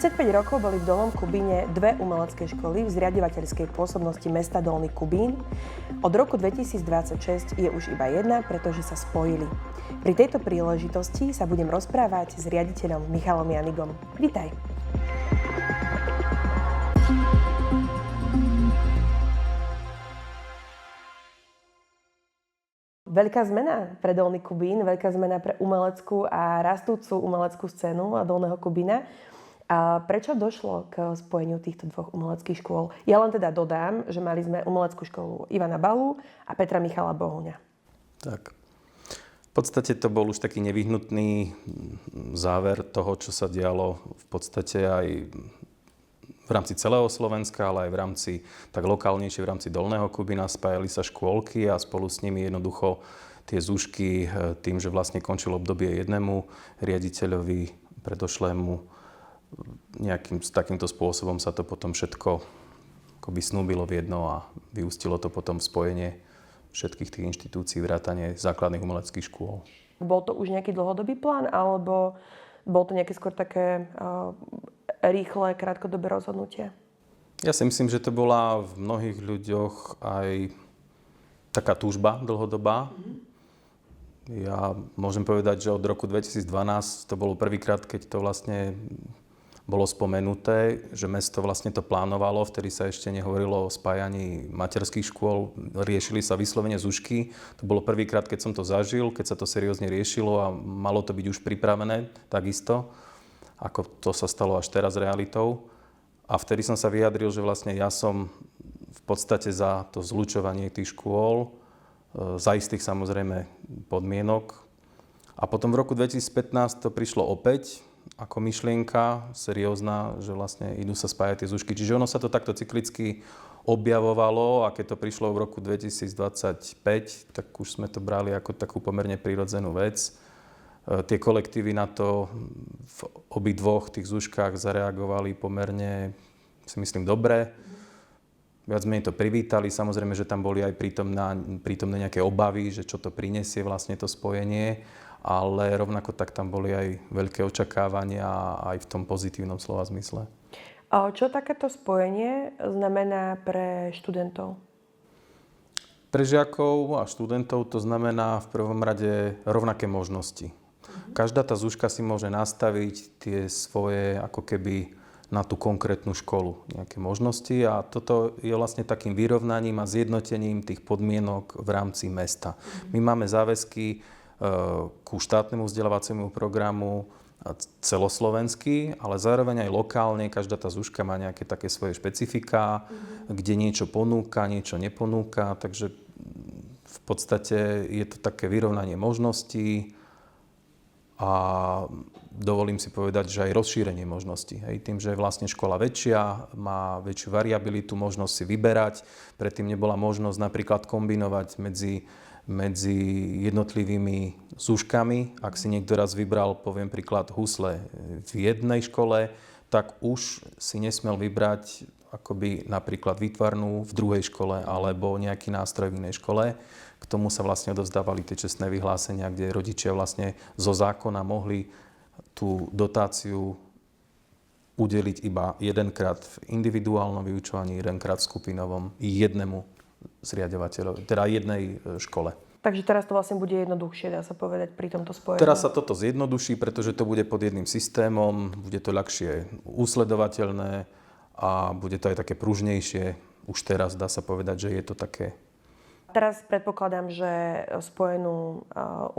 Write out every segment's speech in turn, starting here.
35 rokov boli v Dolnom Kubíne dve umelecké školy v zriaďovateľskej pôsobnosti mesta Dolný Kubín. Od roku 2026 je už iba jedna, pretože sa spojili. Pri tejto príležitosti sa budem rozprávať s riaditeľom Michalom Janigom. Vitaj. Veľká zmena pre Dolný Kubín, veľká zmena pre umeleckú a rastúcu umeleckú scénu Dolného Kubína. A prečo došlo k spojeniu týchto dvoch umeleckých škôl? Ja len teda dodám, že mali sme umeleckú školu Ivana Balu a Petra Michala Bohuňa. Tak. V podstate to bol už taký nevyhnutný záver toho, čo sa dialo v podstate aj v rámci celého Slovenska, ale aj v rámci, tak lokálnejšie v rámci Dolného Kubína spájali sa škôlky a spolu s nimi jednoducho tie zúžky tým, že vlastne končilo obdobie jednému riaditeľovi predošlému, nejakým takýmto spôsobom sa to potom všetko akoby snúbilo v jedno a vyústilo to potom v spojenie všetkých tých inštitúcií, vrátane základných umeleckých škôl. Bol to už nejaký dlhodobý plán, alebo bol to nejaké skôr také rýchle, krátkodobé rozhodnutie? Ja si myslím, že to bola v mnohých ľuďoch aj taká túžba dlhodobá. Ja môžem povedať, že od roku 2012 to bolo prvýkrát, keď to vlastne bolo spomenuté, že mesto vlastne to plánovalo, vtedy sa ešte nehovorilo o spájaní materských škôl, riešili sa vyslovene zúžky. To bolo prvýkrát, keď som to zažil, keď sa to seriózne riešilo a malo to byť už pripravené takisto, ako to sa stalo až teraz realitou. A vtedy som sa vyjadril, že vlastne ja som v podstate za to zlučovanie tých škôl, za istých samozrejme podmienok. A potom v roku 2015 to prišlo opäť ako myšlienka seriózna, že vlastne idú sa spájať tie zúžky. Čiže ono sa to takto cyklicky objavovalo a keď to prišlo v roku 2025, tak už sme to brali ako takú pomerne prirodzenú vec. Tie kolektívy na to v obidvoch tých zúžkách zareagovali pomerne, si myslím, dobre. Viac menej to privítali. Samozrejme, že tam boli aj prítomné nejaké obavy, že čo to prinesie vlastne to spojenie. Ale rovnako tak tam boli aj veľké očakávania aj v tom pozitívnom slova zmysle. Čo takéto spojenie znamená pre študentov? Pre žiakov a študentov to znamená v prvom rade rovnaké možnosti. Každá tá zúžka si môže nastaviť tie svoje ako keby na tú konkrétnu školu nejaké možnosti a toto je vlastne takým vyrovnaním a zjednotením tých podmienok v rámci mesta. My máme záväzky ku štátnemu vzdelávaciemu programu celoslovenský, ale zároveň aj lokálne. Každá tá zúžka má nejaké také svoje špecifiká, kde niečo ponúka, niečo neponúka. Takže v podstate je to také vyrovnanie možností a dovolím si povedať, že aj rozšírenie možností. Hej, tým, že je vlastne škola väčšia, má väčšiu variabilitu, možnosť si vyberať. Predtým nebola možnosť napríklad kombinovať medzi jednotlivými zúžkami. Ak si niekto raz vybral, poviem príklad, husle v jednej škole, tak už si nesmel vybrať akoby napríklad výtvarnú v druhej škole alebo nejaký nástroj v inej škole. K tomu sa vlastne odovzdávali tie čestné vyhlásenia, kde rodičia vlastne zo zákona mohli tú dotáciu udeliť iba jedenkrát v individuálnom vyučovaní, jedenkrát v skupinovom jednému zriaďovateľovi, teda jednej škole. Takže teraz to vlastne bude jednoduchšie, dá sa povedať, pri tomto spojení. Teraz sa toto zjednoduší, pretože to bude pod jedným systémom, bude to ľahšie usledovateľné a bude to aj také pružnejšie. Už teraz dá sa povedať, že je to také. Teraz predpokladám, že spojenú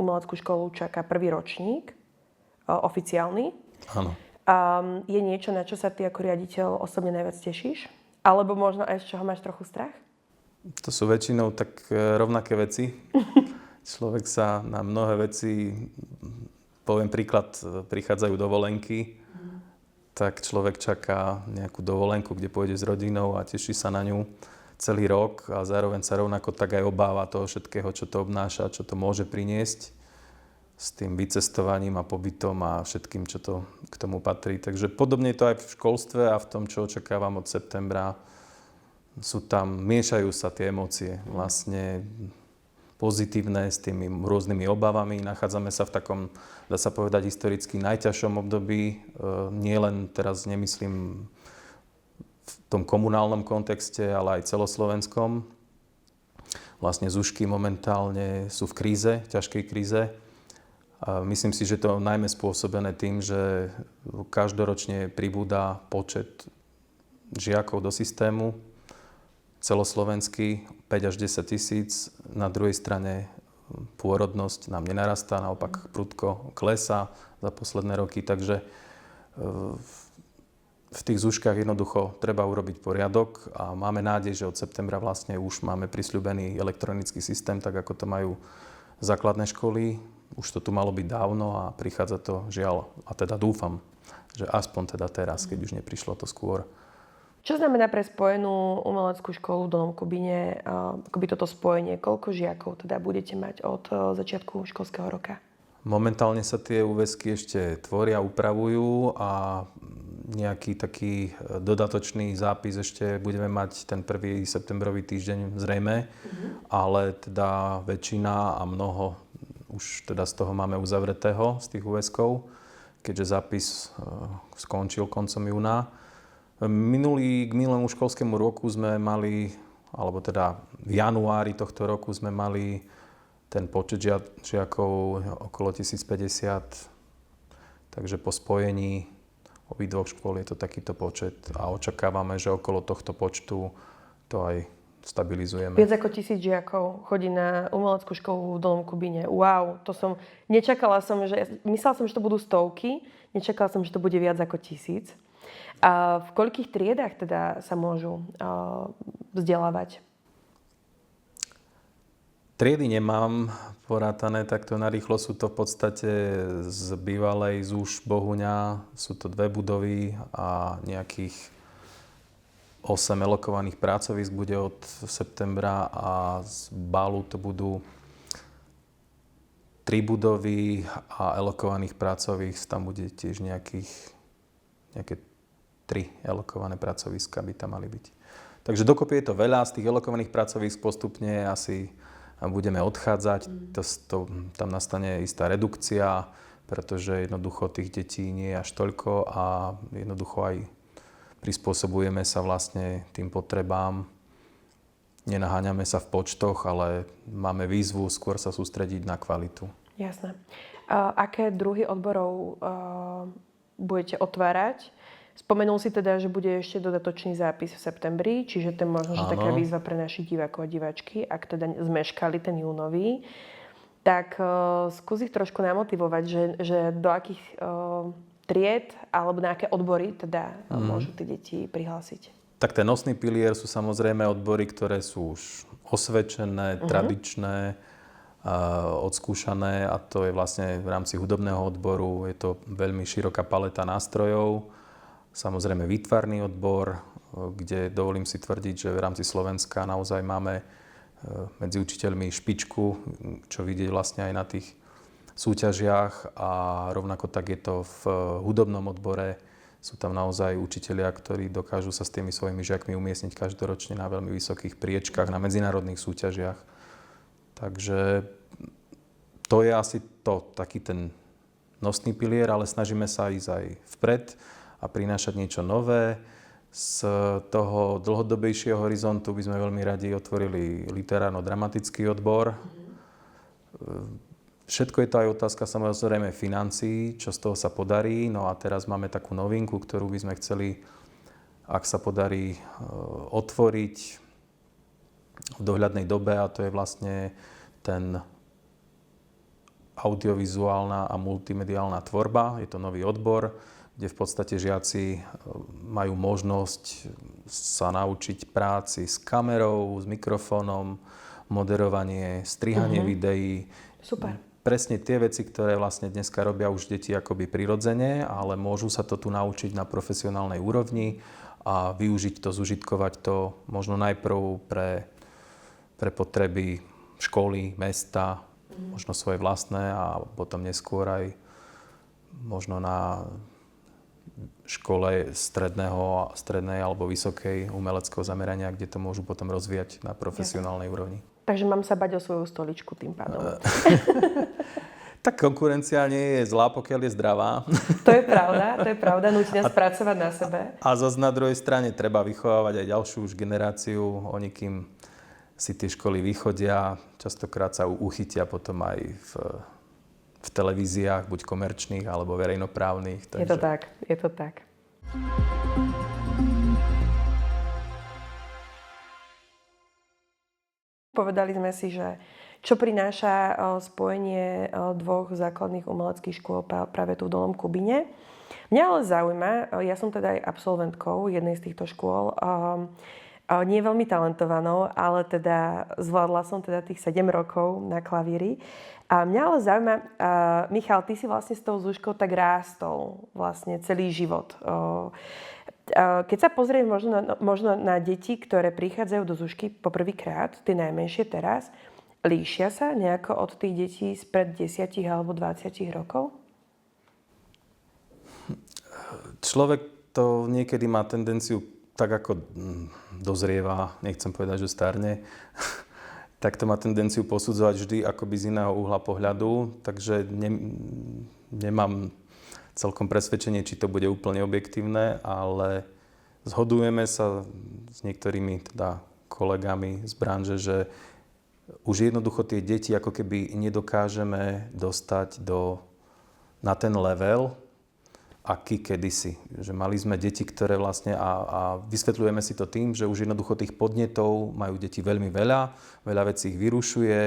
umeleckú školu čaká prvý ročník, oficiálny. Áno. Je niečo, na čo sa ty ako riaditeľ osobne najviac tešíš? Alebo možno aj z čoho máš trochu strach? To sú väčšinou tak rovnaké veci. Človek sa na mnohé veci, poviem príklad, prichádzajú dovolenky, tak človek čaká nejakú dovolenku, kde pôjde s rodinou a teší sa na ňu celý rok a zároveň sa rovnako tak aj obáva toho všetkého, čo to obnáša, čo to môže priniesť s tým vycestovaním a pobytom a všetkým, čo to k tomu patrí. Takže podobne je to aj v školstve a v tom, čo očakávam od septembra. Miešajú sa tie emócie. Vlastne pozitívne s tými rôznymi obavami. Nachádzame sa v takom, dá sa povedať, historicky najťažšom období. Nie len teraz nemyslím v tom komunálnom kontexte, ale aj celoslovenskom. Vlastne zúšky momentálne sú v kríze, ťažkej kríze. A myslím si, že to najmä spôsobené tým, že každoročne pribúda počet žiakov do systému, celoslovenský 5 až 10 tisíc. Na druhej strane pôrodnosť nám nenarastá, naopak prudko klesá za posledné roky. Takže v tých zúškach jednoducho treba urobiť poriadok a máme nádej, že od septembra vlastne už máme prisľúbený elektronický systém, tak ako to majú základné školy. Už to tu malo byť dávno a prichádza to žiaľ, a teda dúfam, že aspoň teda teraz, keď už neprišlo to skôr. Čo znamená pre spojenú umeleckú školu v Dolnom Kubíne akoby toto spojenie? Koľko žiakov teda budete mať od začiatku školského roka? Momentálne sa tie úväzky ešte tvoria, upravujú a nejaký taký dodatočný zápis ešte budeme mať ten 1. septembrový týždeň zrejme, ale teda väčšina a mnoho už teda z toho máme uzavretého, z tých úväzkov, keďže zápis skončil koncom júna. K minulému školskému roku sme mali, alebo teda v januári tohto roku sme mali ten počet žiakov okolo 1050. Takže po spojení obidvoch škôl je to takýto počet a očakávame, že okolo tohto počtu to aj stabilizujeme. Viac ako 1000 žiakov chodí na umeleckú školu v Dolnom Kubíne. Wow, myslela som, že to budú stovky, nečakala som, že to bude viac ako 1000. A v koľkých triedách teda sa môžu vzdelávať? Triedy nemám porátané takto narýchlo. Sú to v podstate z bývalej ZÚŠ Bohuňa. Sú to 2 budovy a nejakých 8 elokovaných pracovísk bude od septembra a z Balu to budú 3 budovy a elokovaných pracovísk tam bude tiež nejaké 3 elokované pracoviska by tam mali byť. Takže dokopy je to veľa, z tých elokovaných pracovísk postupne asi budeme odchádzať. Tam nastane istá redukcia, pretože jednoducho tých detí nie je až toľko a jednoducho aj prispôsobujeme sa vlastne tým potrebám. Nenaháňame sa v počtoch, ale máme výzvu skôr sa sústrediť na kvalitu. Jasné. Aké druhy odborov budete otvárať? Spomenul si teda, že bude ešte dodatočný zápis v septembri, čiže to je možno že taká výzva pre našich divákov a diváčky, ak teda zmeškali ten júnový. Tak skús ich trošku namotivovať, že do akých tried alebo na aké odbory teda môžu tie deti prihlásiť. Tak ten nosný pilier sú samozrejme odbory, ktoré sú už osvedčené, tradičné, odskúšané a to je vlastne v rámci hudobného odboru. Je to veľmi široká paleta nástrojov. Samozrejme výtvarný odbor, kde dovolím si tvrdiť, že v rámci Slovenska naozaj máme medzi učiteľmi špičku, čo vidieť vlastne aj na tých súťažiach a rovnako tak je to v hudobnom odbore. Sú tam naozaj učitelia, ktorí dokážu sa s tými svojimi žiakmi umiestniť každoročne na veľmi vysokých priečkách, na medzinárodných súťažiach. Takže to je asi taký ten nosný pilier, ale snažíme sa ísť aj vpred a prinášať niečo nové. Z toho dlhodobejšieho horizontu by sme veľmi radi otvorili literárno-dramatický odbor. Všetko je to aj otázka samozrejme financií, čo z toho sa podarí. No a teraz máme takú novinku, ktorú by sme chceli, ak sa podarí, otvoriť v dohľadnej dobe a to je vlastne ten audiovizuálna a multimediálna tvorba. Je to nový odbor, kde v podstate žiaci majú možnosť sa naučiť práci s kamerou, s mikrofónom, moderovanie, strihanie videí. Super. Presne tie veci, ktoré vlastne dneska robia už deti akoby prirodzene, ale môžu sa to tu naučiť na profesionálnej úrovni a využiť to, zužitkovať to možno najprv pre potreby školy, mesta, možno svoje vlastné a potom neskôr aj možno na škole strednej alebo vysokej umeleckého zamerania, kde to môžu potom rozvíjať na profesionálnej úrovni. Takže mám sa bať o svoju stoličku tým pádom. Tak konkurencia nie je zlá, pokiaľ je zdravá. To je pravda, núti nás pracovať na sebe. A zase na druhej strane treba vychovávať aj ďalšiu už generáciu. Oni, kým si tie školy vychodia, častokrát sa uchytia potom aj v televíziách, buď komerčných, alebo verejnoprávnych. Takže... Je to tak. Povedali sme si, že čo prináša spojenie dvoch základných umeleckých škôl práve tu v Dolnom Kubine. Mňa ale zaujíma, ja som teda aj absolventkou jednej z týchto škôl, nie veľmi talentovanou, ale teda zvládla som teda tých 7 rokov na klavíri. A mňa ale zaujíma, Michal, ty si vlastne s tou Zúškou tak rástol vlastne celý život. Keď sa pozrieš možno na deti, ktoré prichádzajú do Zúšky poprvýkrát, tie najmenšie teraz, líšia sa nejako od tých detí spred 10 alebo 20 rokov? Človek to niekedy má tendenciu, tak ako dozrieva, nechcem povedať, že starne, tak to má tendenciu posudzovať vždy akoby z iného uhla pohľadu, takže nemám celkom presvedčenie, či to bude úplne objektívne, ale zhodujeme sa s niektorými teda kolegami z branže, že už jednoducho tie deti ako keby nedokážeme dostať na ten level, aký kedysi. Že mali sme deti, ktoré vlastne, a vysvetľujeme si to tým, že už jednoducho tých podnetov majú deti veľmi veľa vecí ich vyrušuje,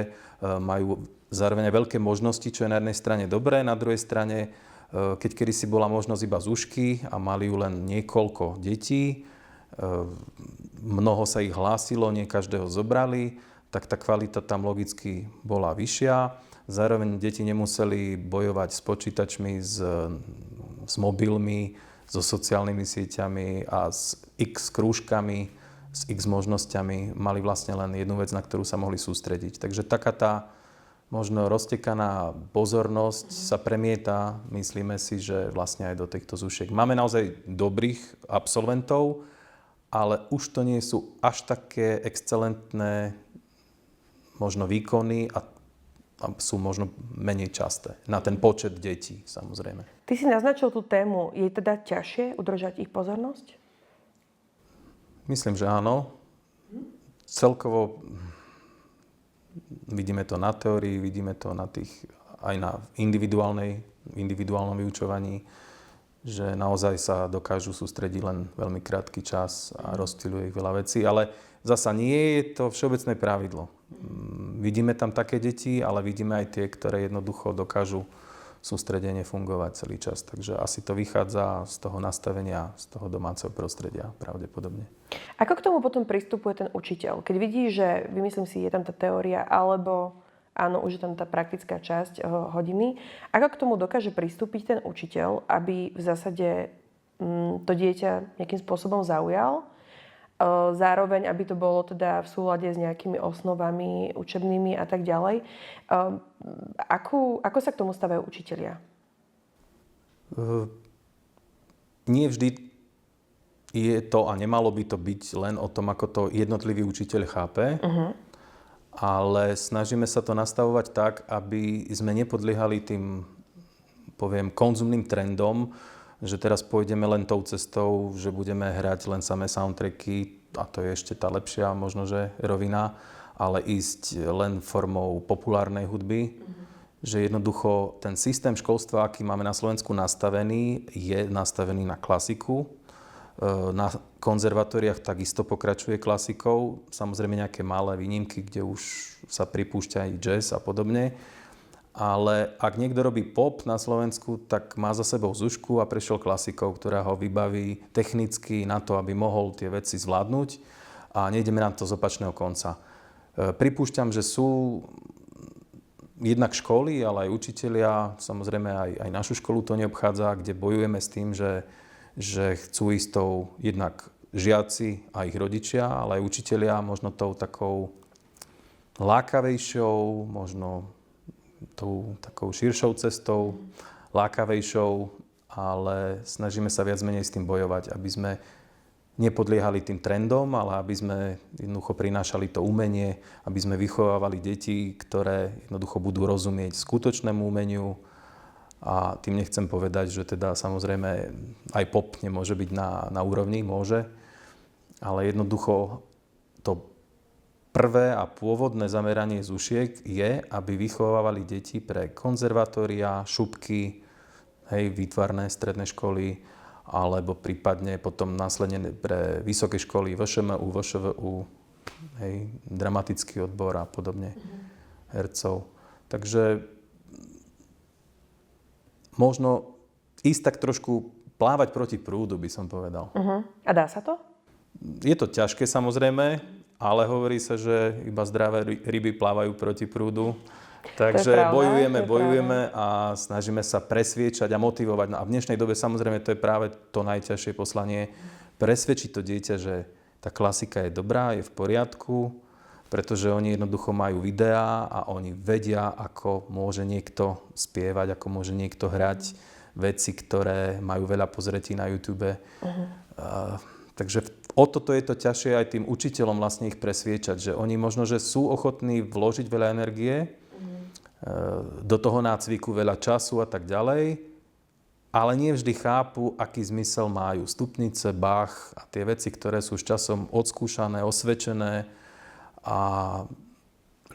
majú zároveň veľké možnosti, čo je na jednej strane dobré, na druhej strane, keď kedysi bola možnosť iba Zúšky a mali ju len niekoľko detí, mnoho sa ich hlásilo, nie každého zobrali, tak tá kvalita tam logicky bola vyššia. Zároveň deti nemuseli bojovať s počítačmi, s mobilmi, so sociálnymi sieťami a s x krúžkami, s x možnosťami. Mali vlastne len jednu vec, na ktorú sa mohli sústrediť. Takže taká tá možno roztekaná pozornosť sa premieta, myslíme si, že vlastne aj do týchto zúšiek. Máme naozaj dobrých absolventov, ale už to nie sú až také excelentné možno výkony a sú možno menej časté na ten počet detí, samozrejme. Ty si naznačil tú tému. Je teda ťažšie udržať ich pozornosť? Myslím, že áno. Celkovo vidíme to na teórii, vidíme to aj na individuálnom vyučovaní, že naozaj sa dokážu sústrediť len veľmi krátky čas a rozptýľuje ich veľa vecí, ale zasa nie je to všeobecné pravidlo. Vidíme tam také deti, ale vidíme aj tie, ktoré jednoducho dokážu sústredene fungovať celý čas. Takže asi to vychádza z toho nastavenia, z toho domáceho prostredia pravdepodobne. Ako k tomu potom pristupuje ten učiteľ? Keď vidí, že, vymyslím si, je tam tá teória, alebo áno, už je tam tá praktická časť hodiny, ako k tomu dokáže pristúpiť ten učiteľ, aby v zásade to dieťa nejakým spôsobom zaujal, zároveň, aby to bolo teda v súlade s nejakými osnovami učebnými a tak ďalej. Ako sa k tomu stavajú učitelia? Nie vždy je to, a nemalo by to byť len o tom, ako to jednotlivý učiteľ chápe, ale snažíme sa to nastavovať tak, aby sme nepodliehali tým, poviem, konzumným trendom, že teraz pôjdeme len tou cestou, že budeme hrať len samé soundtracky, a to je ešte tá lepšia možno, že rovina, ale ísť len formou populárnej hudby. Že jednoducho ten systém školstva, aký máme na Slovensku nastavený, je nastavený na klasiku. Na konzervatóriách takisto pokračuje klasikou. Samozrejme nejaké malé výnimky, kde už sa pripúšťa aj jazz a podobne. Ale ak niekto robí pop na Slovensku, tak má za sebou Zúšku a prešiel klasikou, ktorá ho vybaví technicky na to, aby mohol tie veci zvládnuť. A nejdeme na to z opačného konca. Pripúšťam, že sú jednak školy, ale aj učitelia, samozrejme aj našu školu to neobchádza, kde bojujeme s tým, že chcú ísť tou jednak žiaci a ich rodičia, ale aj učitelia možno tou takou lákavejšou, možno tou takou širšou cestou, lákavejšou, ale snažíme sa viac menej s tým bojovať, aby sme nepodliehali tým trendom, ale aby sme jednoducho prinášali to umenie, aby sme vychovávali deti, ktoré jednoducho budú rozumieť skutočnému umeniu. A tým nechcem povedať, že teda samozrejme aj pop nemôže byť na úrovni, môže, ale jednoducho to prvé a pôvodné zameranie Zušiek je, aby vychovávali deti pre konzervatória, šupky, výtvarné stredné školy, alebo prípadne potom následne pre vysoké školy VŠMU, VŠVU, dramatický odbor a podobne, hercov. Takže možno ísť tak trošku plávať proti prúdu, by som povedal. A dá sa to? Je to ťažké samozrejme, ale hovorí sa, že iba zdravé ryby plávajú proti prúdu. Takže bojujeme a snažíme sa presviečať a motivovať. No a v dnešnej dobe samozrejme to je práve to najťažšie poslanie. Presvedčiť to dieťa, že tá klasika je dobrá, je v poriadku, pretože oni jednoducho majú videá a oni vedia, ako môže niekto spievať, ako môže niekto hrať veci, ktoré majú veľa pozretí na YouTube. Takže o toto je to ťažšie aj tým učiteľom vlastne ich presviečať, že oni možno, že sú ochotní vložiť veľa energie, do toho nácviku veľa času a tak ďalej, ale nie vždy chápu, aký zmysel majú stupnice, Bach a tie veci, ktoré sú s časom odskúšané, osvedčené a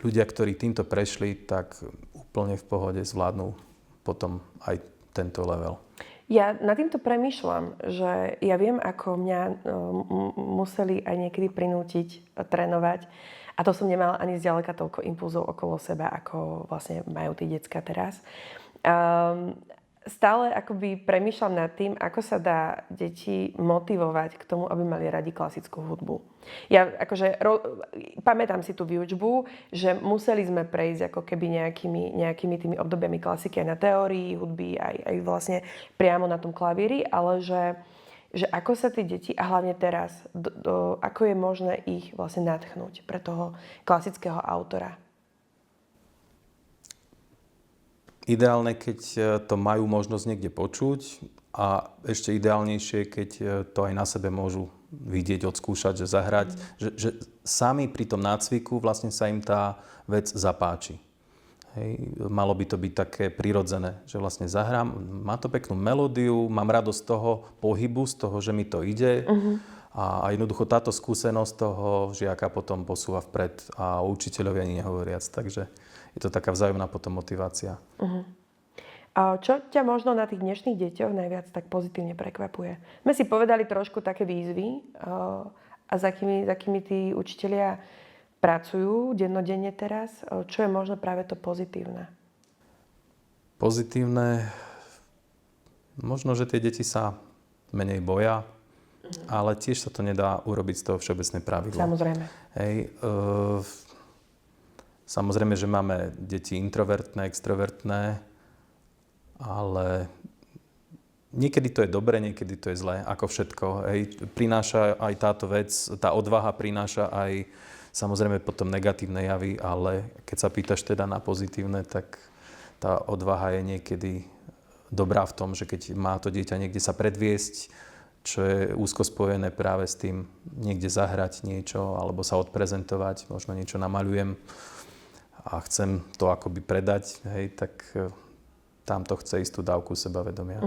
ľudia, ktorí týmto prešli, tak úplne v pohode zvládnu potom aj tento level. Ja nad týmto premýšľam, že ja viem, ako mňa museli aj niekedy prinútiť trénovať. A to som nemala ani zďaleka toľko impulzov okolo seba, ako vlastne majú tí decká teraz. Stále akoby premýšľam nad tým, ako sa dá deti motivovať k tomu, aby mali radi klasickú hudbu. Ja akože pamätám si tú výučbu, že museli sme prejsť ako keby nejakými tými obdobiami klasiky aj na teórii hudby, aj vlastne priamo na tom klavíri, ale že ako sa tí deti, a hlavne teraz, ako je možné ich vlastne nadchnúť pre toho klasického autora? Ideálne, keď to majú možnosť niekde počuť a ešte ideálnejšie, keď to aj na sebe môžu vidieť, odskúšať, že zahrať, že sami pri tom nácviku vlastne sa im tá vec zapáči. Malo by to byť také prirodzené, že vlastne zahrám, má to peknú melódiu, mám radosť z toho pohybu, z toho, že mi to ide a jednoducho táto skúsenosť toho žiaka potom posúva vpred a učiteľovi ani nehovoriac, takže je to taká vzájomná potom motivácia. A čo ťa možno na tých dnešných deťoch najviac tak pozitívne prekvapuje? My si povedali trošku také výzvy a za akými tí učitelia pracujú dennodenne teraz. Čo je možno práve to pozitívne? Pozitívne? Možno, že tie deti sa menej boja, ale tiež sa to nedá urobiť z toho všeobecné pravidlo. Samozrejme. Samozrejme, že máme deti introvertné, extrovertné, ale niekedy to je dobre, niekedy to je zlé, ako všetko. Prináša aj táto vec, tá odvaha prináša aj samozrejme potom negatívne javy, ale keď sa pýtaš teda na pozitívne, tak tá odvaha je niekedy dobrá v tom, že keď má to dieťa niekde sa predviesť, čo je úzko spojené práve s tým niekde zahrať niečo alebo sa odprezentovať, možno niečo namaľujem a chcem to akoby predať, tak tam to chce istú dávku sebavedomia.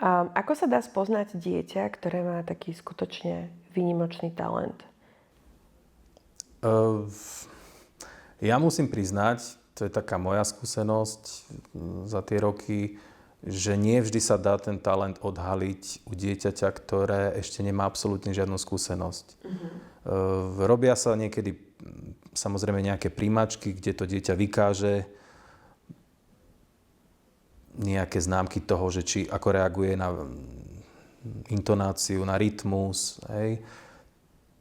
A ako sa dá spoznať dieťa, ktoré má taký skutočne výnimočný talent? Ja musím priznať, to je taká moja skúsenosť za tie roky, že nie vždy sa dá ten talent odhaliť u dieťaťa, ktoré ešte nemá absolútne žiadnu skúsenosť. Robia sa niekedy samozrejme nejaké príjmačky, kde to dieťa vykáže nejaké známky toho, že či ako reaguje na intonáciu, na rytmus,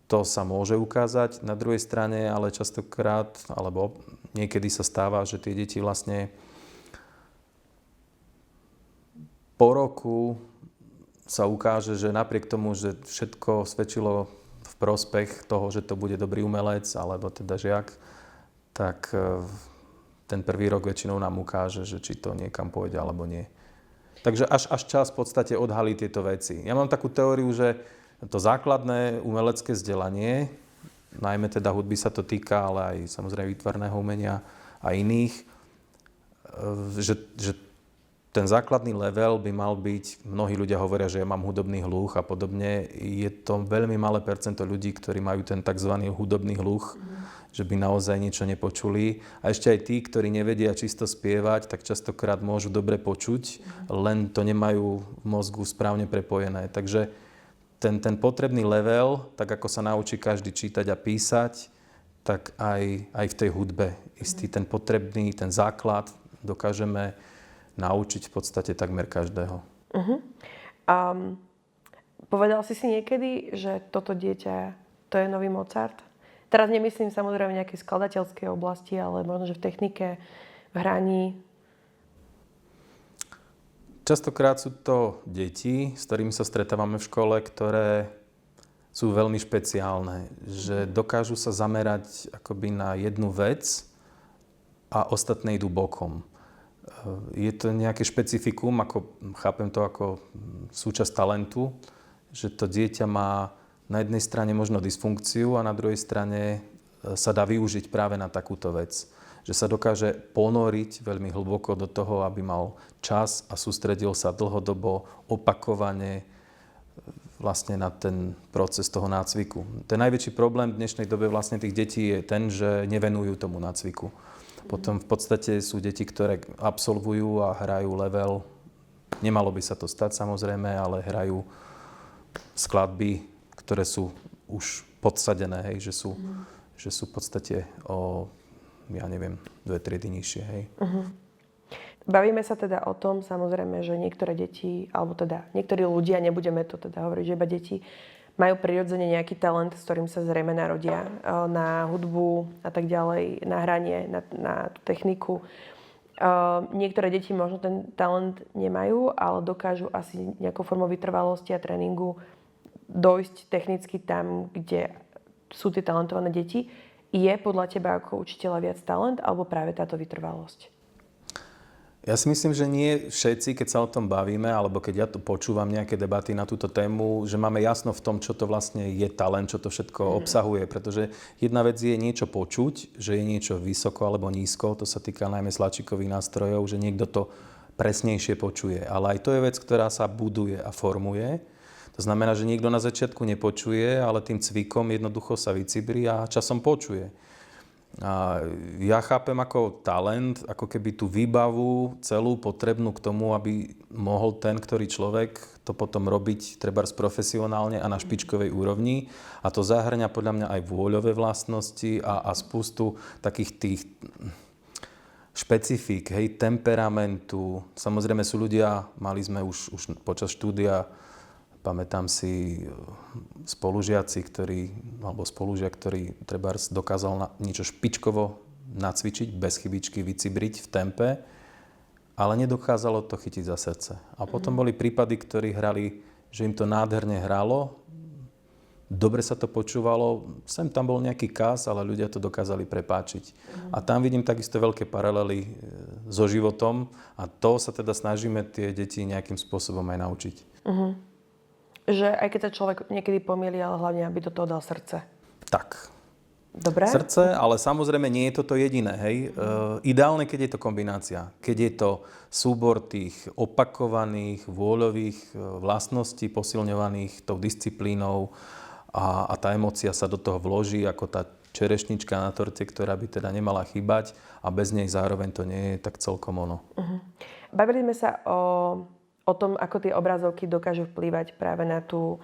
To sa môže ukázať na druhej strane, ale častokrát, alebo niekedy sa stáva, že tie deti vlastne po roku sa ukáže, že napriek tomu, že všetko svedčilo v prospech toho, že to bude dobrý umelec, alebo teda žiak, tak ten prvý rok väčšinou nám ukáže, že či to niekam pôjde, alebo nie. Takže až čas v podstate odhalí tieto veci. Ja mám takú teóriu, že to základné umelecké vzdelanie, najmä teda hudby sa to týka, ale aj samozrejme výtvarného umenia a iných, že ten základný level by mal byť, mnohí ľudia hovoria, že ja mám hudobný hluch a podobne. Je to veľmi malé percento ľudí, ktorí majú ten tzv. Hudobný hluch, že by naozaj niečo nepočuli. A ešte aj tí, ktorí nevedia čisto spievať, tak častokrát môžu dobre počuť, len to nemajú v mozgu správne prepojené. Takže ten potrebný level, tak ako sa naučí každý čítať a písať, tak aj v tej hudbe. Istý ten potrebný, ten základ dokážeme naučiť v podstate takmer každého. Povedal si niekedy, že toto dieťa, to je nový Mozart? Teraz nemyslím samozrejme v nejakej skladateľskej oblasti, ale možno, že v technike, v hraní. Častokrát sú to deti, s ktorými sa stretávame v škole, ktoré sú veľmi špeciálne. Že dokážu sa zamerať akoby na jednu vec a ostatné idú bokom. Je to nejaké špecifikum, chápem to ako súčasť talentu, že to dieťa má na jednej strane možno dysfunkciu a na druhej strane sa dá využiť práve na takúto vec. Že sa dokáže ponoriť veľmi hlboko do toho, aby mal čas a sústredil sa dlhodobo, opakovane vlastne na ten proces toho nácviku. Ten najväčší problém v dnešnej dobe vlastne tých detí je ten, že nevenujú tomu nácviku. Potom v podstate sú deti, ktoré absolvujú a hrajú level. Nemalo by sa to stať samozrejme, ale hrajú skladby, ktoré sú už podsadené, hej, že sú v podstate o, ja neviem, 2 triedy nižšie. Hej. Bavíme sa teda o tom, samozrejme, že niektoré deti, alebo teda niektorí ľudia, nebudeme to teda hovoriť, že iba deti, majú prirodzene nejaký talent, s ktorým sa zrejme narodia na hudbu a tak ďalej, na hranie, na tú techniku. Niektoré deti možno ten talent nemajú, ale dokážu asi nejakou formou vytrvalosti a tréningu dojsť technicky tam, kde sú tie talentované deti. Je podľa teba ako učiteľa viac talent alebo práve táto vytrvalosť? Ja si myslím, že nie všetci, keď sa o tom bavíme, alebo keď ja tu počúvam nejaké debaty na túto tému, že máme jasno v tom, čo to vlastne je talent, čo to všetko obsahuje. Pretože jedna vec je niečo počuť, že je niečo vysoko alebo nízko, to sa týka najmä slačikových nástrojov, že niekto to presnejšie počuje. Ale aj to je vec, ktorá sa buduje a formuje. To znamená, že niekto na začiatku nepočuje, ale tým cvikom jednoducho sa vycibrí a časom počuje. A ja chápem ako talent, ako keby tú výbavu celú potrebnú k tomu, aby mohol ten, ktorý človek to potom robiť trebárs profesionálne a na špičkovej úrovni. A to zahŕňa podľa mňa aj vôľové vlastnosti a spustu takých tých špecifík, hej, temperamentu. Samozrejme sú ľudia, mali sme už počas štúdia, pamätám si spolužiak, ktorý trebárs dokázal niečo špičkovo nacvičiť, bez chybičky vycibriť v tempe, ale nedokázalo to chytiť za srdce. A potom boli prípady, ktorí hrali, že im to nádherne hralo, dobre sa to počúvalo, sem tam bol nejaký kás, ale ľudia to dokázali prepáčiť. A tam vidím takisto veľké paralely so životom a to sa teda snažíme tie deti nejakým spôsobom aj naučiť. Že aj keď sa človek niekedy pomýli, ale hlavne, aby do toho dal srdce. Tak. Dobre? Srdce, ale samozrejme nie je toto jediné, hej. Ideálne, keď je to kombinácia. Keď je to súbor tých opakovaných, vôľových vlastností, posilňovaných tou disciplínou a tá emócia sa do toho vloží ako tá čerešnička na torte, ktorá by teda nemala chýbať a bez nej zároveň to nie je tak celkom ono. Bavili sme sa o tom, ako tie obrazovky dokážu vplývať práve na tú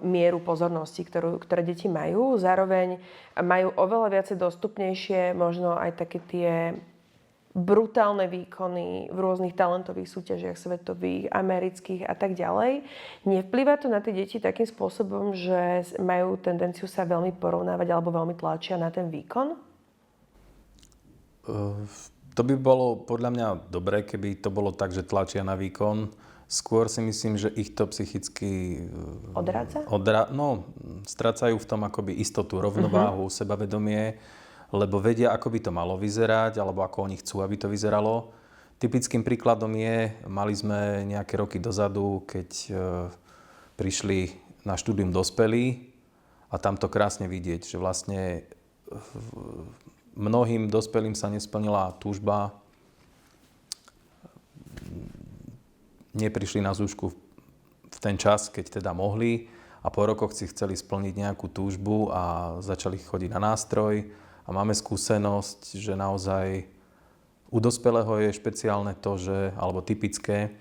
mieru pozornosti, ktoré deti majú. Zároveň majú oveľa viacej dostupnejšie možno aj také tie brutálne výkony v rôznych talentových súťažiach svetových, amerických a tak ďalej. Nevplýva to na tie deti takým spôsobom, že majú tendenciu sa veľmi porovnávať alebo veľmi tlačia na ten výkon? To by bolo podľa mňa dobré, keby to bolo tak, že tlačia na výkon. Skôr si myslím, že ich to psychicky odrádza? Strácajú v tom akoby istotu, rovnováhu, sebavedomie, lebo vedia, ako by to malo vyzerať, alebo ako oni chcú, aby to vyzeralo. Typickým príkladom mali sme nejaké roky dozadu, keď prišli na štúdium dospelí a tam to krásne vidieť, že vlastne mnohým dospelým sa nesplnila túžba, neprišli na zúšku v ten čas, keď teda mohli a po rokoch si chceli splniť nejakú túžbu a začali chodiť na nástroj a máme skúsenosť, že naozaj u dospelého je špeciálne to, že, alebo typické,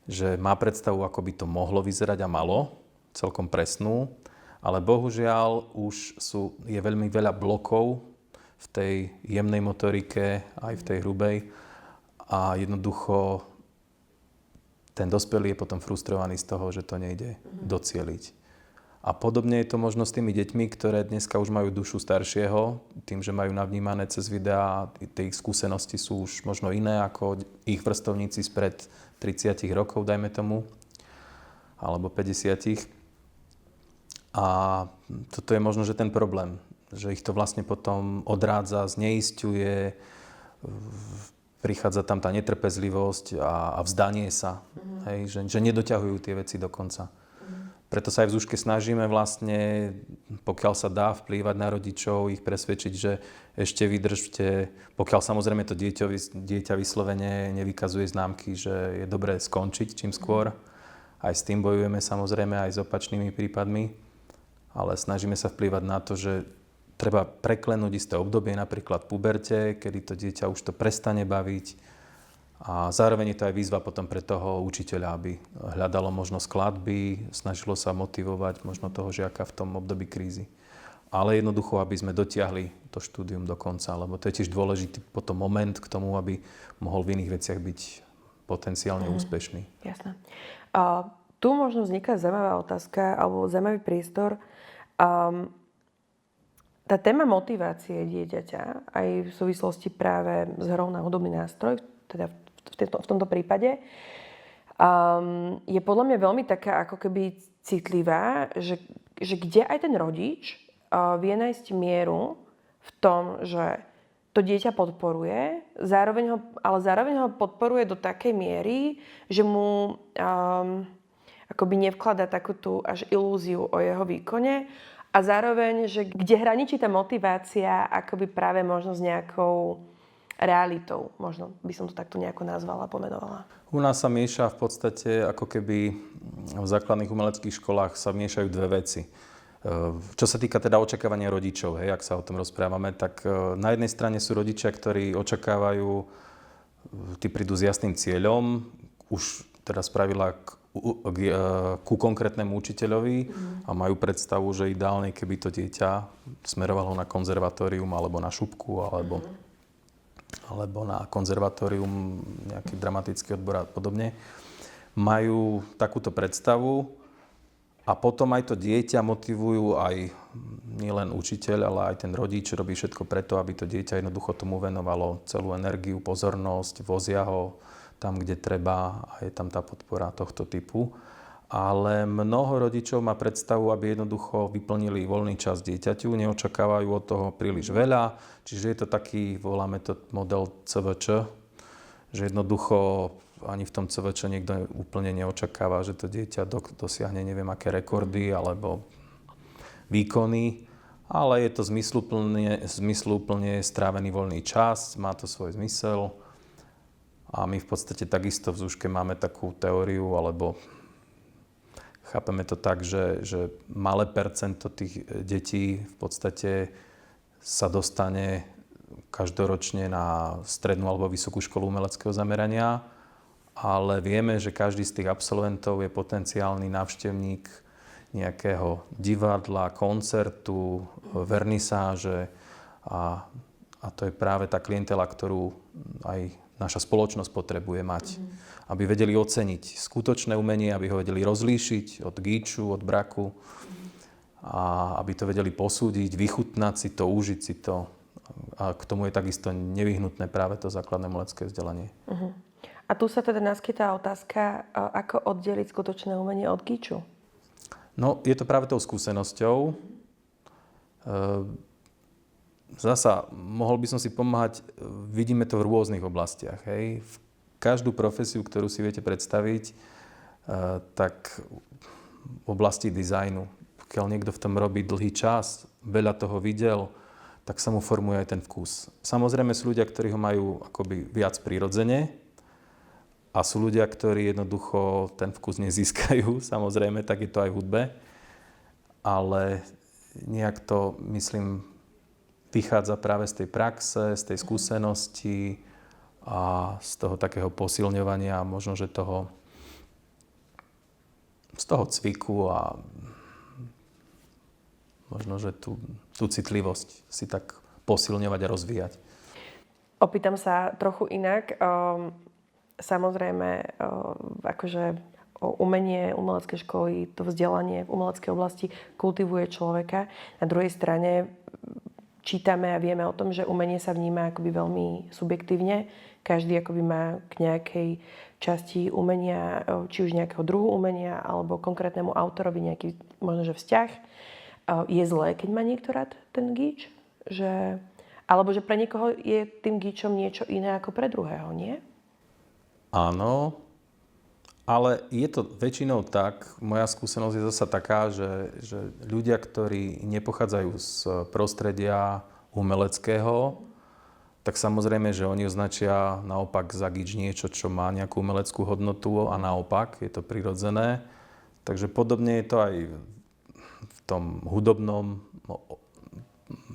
že má predstavu, ako by to mohlo vyzerať a malo, celkom presnú, ale bohužiaľ už je veľmi veľa blokov v tej jemnej motorike, aj v tej hrubej a jednoducho ten dospelý je potom frustrovaný z toho, že to nejde docieliť. A podobne je to možno s tými deťmi, ktoré dneska už majú dušu staršieho, tým, že majú navnímané cez videá, tie ich skúsenosti sú už možno iné ako ich vrstovníci spred 30 rokov, dajme tomu, alebo 50. A toto je možno, že ten problém, že ich to vlastne potom odrádza, zneisťuje, prichádza tam tá netrpezlivosť a vzdanie sa, hej, že nedoťahujú tie veci do konca. Preto sa aj v zúške snažíme vlastne, pokiaľ sa dá, vplývať na rodičov, ich presvedčiť, že ešte vydržte, pokiaľ samozrejme to dieťa vyslovene nevykazuje známky, že je dobré skončiť čím skôr. Aj s tým bojujeme samozrejme aj s opačnými prípadmi, ale snažíme sa vplývať na to, že treba preklenúť isté obdobie, napríklad v puberte, kedy to dieťa už to prestane baviť. A zároveň je to aj výzva potom pre toho učiteľa, aby hľadalo možno skladby, snažilo sa motivovať možno toho žiaka v tom období krízy. Ale jednoducho, aby sme dotiahli to štúdium do konca, lebo to je tiež dôležitý potom moment k tomu, aby mohol v iných veciach byť potenciálne úspešný. Jasné. Tu možno vzniká zaujímavá otázka alebo zaujímavý priestor. Tá téma motivácie dieťaťa aj v súvislosti práve s hrou na hudobný nástroj, teda v tomto prípade, je podľa mňa veľmi taká ako keby citlivá, že kde aj ten rodič vie nájsť mieru v tom, že to dieťa podporuje, zároveň ho podporuje do takej miery, že mu akoby nevkladá takú tú až ilúziu o jeho výkone a zároveň, že kde hraničí tá motivácia akoby práve možno s nejakou realitou. Možno by som to takto nejako nazvala, pomenovala. U nás sa mieša v podstate, ako keby v základných umeleckých školách sa miešajú dve veci. Čo sa týka teda očakávania rodičov, hej, ak sa o tom rozprávame, tak na jednej strane sú rodičia, ktorí očakávajú, tí prídu s jasným cieľom, už teda spravila ku konkrétnemu učiteľovi a majú predstavu, že ideálne, keby to dieťa smerovalo na konzervatórium alebo na šupku alebo na konzervatórium, nejaký dramatický odbor a podobne. Majú takúto predstavu a potom aj to dieťa motivujú aj nielen učiteľ, ale aj ten rodič robí všetko preto, aby to dieťa jednoducho tomu venovalo celú energiu, pozornosť, vozia ho tam, kde treba a je tam tá podpora tohto typu. Ale mnoho rodičov má predstavu, aby jednoducho vyplnili voľný čas dieťaťu, neočakávajú od toho príliš veľa, čiže je to taký, voláme to model CVČ, že jednoducho ani v tom CVČ niekto úplne neočakáva, že to dieťa dosiahne neviem aké rekordy alebo výkony, ale je to zmysluplne strávený voľný čas, má to svoj zmysel a my v podstate takisto v zúške máme takú teóriu alebo chápeme to tak, že malé percento tých detí v podstate sa dostane každoročne na strednú alebo vysokú školu umeleckého zamerania, ale vieme, že každý z tých absolventov je potenciálny návštevník nejakého divadla, koncertu, vernisáže a to je práve tá klientela, ktorú aj naša spoločnosť potrebuje mať. Aby vedeli oceniť skutočné umenie, aby ho vedeli rozlíšiť od gíču, od braku a aby to vedeli posúdiť, vychutnať si to, užiť si to. A k tomu je takisto nevyhnutné práve to základné umelecké vzdelanie. A tu sa teda naskytá otázka, ako oddeliť skutočné umenie od gíču? No, je to práve tou skúsenosťou. Zasa, mohol by som si pomáhať, vidíme to v rôznych oblastiach. Hej. Každú profesiu, ktorú si viete predstaviť, tak v oblasti dizajnu. Pokiaľ niekto v tom robí dlhý čas, veľa toho videl, tak sa mu formuje aj ten vkus. Samozrejme sú ľudia, ktorí ho majú akoby viac prirodzene a sú ľudia, ktorí jednoducho ten vkus nezískajú. Samozrejme, tak je to aj v hudbe. Ale nejak to, myslím, vychádza práve z tej praxe, z tej skúsenosti a z toho takého posilňovania, možno, že z toho cviku a možno, že tú citlivosť si tak posilňovať a rozvíjať. Opýtam sa trochu inak. Samozrejme, akože umenie, umelecké školy, to vzdelanie v umeleckej oblasti kultivuje človeka. Na druhej strane čítame a vieme o tom, že umenie sa vníma akoby veľmi subjektívne. Každý akoby má k nejakej časti umenia, či už nejakého druhu umenia, alebo konkrétnemu autorovi nejaký možno, že vzťah. Je zlé, keď má niekto rád ten gíč? Alebo že pre niekoho je tým gíčom niečo iné ako pre druhého, nie? Áno, ale je to väčšinou tak, moja skúsenosť je zasa taká, že ľudia, ktorí nepochádzajú z prostredia umeleckého, tak samozrejme, že oni označia naopak za gíč niečo, čo má nejakú umeleckú hodnotu a naopak, je to prirodzené. Takže podobne je to aj v tom hudobnom,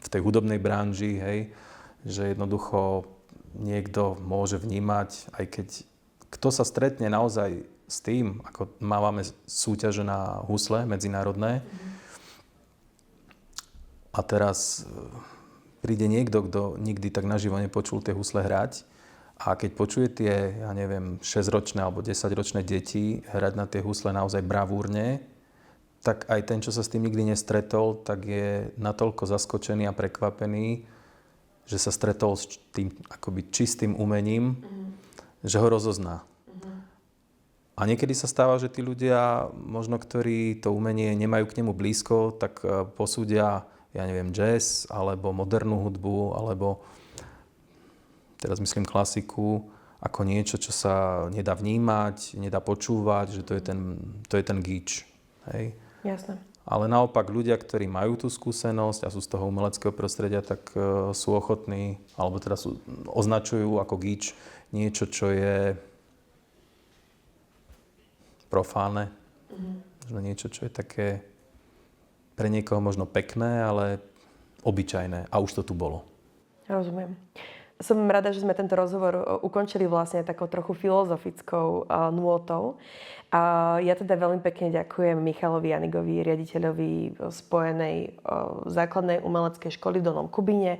v tej hudobnej branži, hej, že jednoducho niekto môže vnímať, aj keď kto sa stretne naozaj s tým, ako máme súťaže na husle medzinárodné, a teraz príde niekto, kto nikdy tak naživo nepočul tie husle hrať, a keď počuje tie, ja neviem, 6-ročné alebo 10-ročné deti hrať na tie husle naozaj bravúrne, tak aj ten, čo sa s tým nikdy nestretol, tak je natoľko zaskočený a prekvapený, že sa stretol s tým akoby čistým umením, že ho rozozná. A niekedy sa stáva, že tí ľudia, možno ktorí to umenie nemajú k nemu blízko, tak posúdia, ja neviem, jazz, alebo modernú hudbu, alebo teraz myslím klasiku, ako niečo, čo sa nedá vnímať, nedá počúvať, že to je ten gíč. Hej? Jasné. Ale naopak ľudia, ktorí majú tú skúsenosť a sú z toho umeleckého prostredia, tak sú ochotní, alebo teda označujú ako gíč niečo, čo je profáne. Možno niečo, čo je také pre niekoho možno pekné, ale obyčajné. A už to tu bolo. Rozumiem. Som rada, že sme tento rozhovor ukončili vlastne takou trochu filozofickou nôtou. Ja teda veľmi pekne ďakujem Michalovi Janigovi, riaditeľovi Spojenej základnej umeleckej školy v Dolnom Kubíne,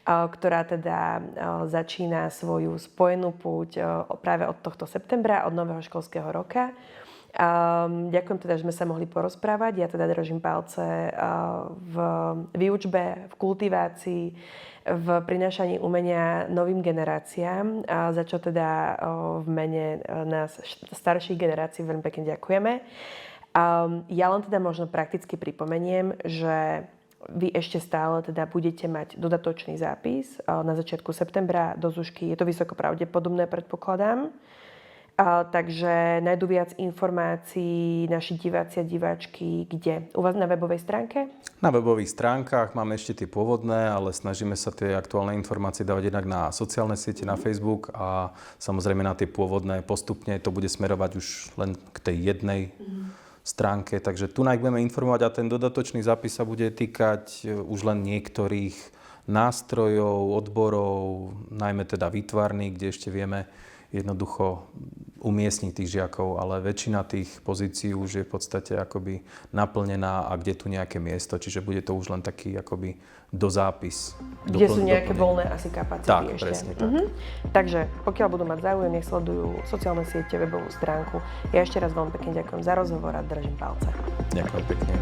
ktorá teda začína svoju spojenú púť práve od tohto septembra, od nového školského roka. Ďakujem teda, že sme sa mohli porozprávať. Ja teda držím palce v výučbe, v kultivácii, v prinášaní umenia novým generáciám, za čo teda v mene nás starších generácií veľmi pekne ďakujeme. Ja len teda možno prakticky pripomeniem, že vy ešte stále teda budete mať dodatočný zápis na začiatku septembra do zúšky. Je to vysoko pravdepodobné, predpokladám. Takže nájdu viac informácií naši diváci a diváčky kde? U vás na webovej stránke? Na webových stránkach máme ešte tie pôvodné, ale snažíme sa tie aktuálne informácie dávať jednak na sociálne siete, na Facebook a samozrejme na tie pôvodné postupne. To bude smerovať už len k tej jednej stránke. Takže tu budeme informovať a ten dodatočný zápis sa bude týkať už len niektorých nástrojov, odborov, najmä teda výtvarných, kde ešte vieme jednoducho umiestniť tých žiakov, ale väčšina tých pozícií už je v podstate akoby naplnená a kde tu nejaké miesto, čiže bude to už len taký akoby dozápis. Kde sú nejaké voľné asi kapacity tak, ešte. Presne tak. Takže pokiaľ budú mať záujem, nech sledujú sociálne siete, webovú stránku. Ja ešte raz veľmi pekne ďakujem za rozhovor a držím palce. Ďakujem pekne.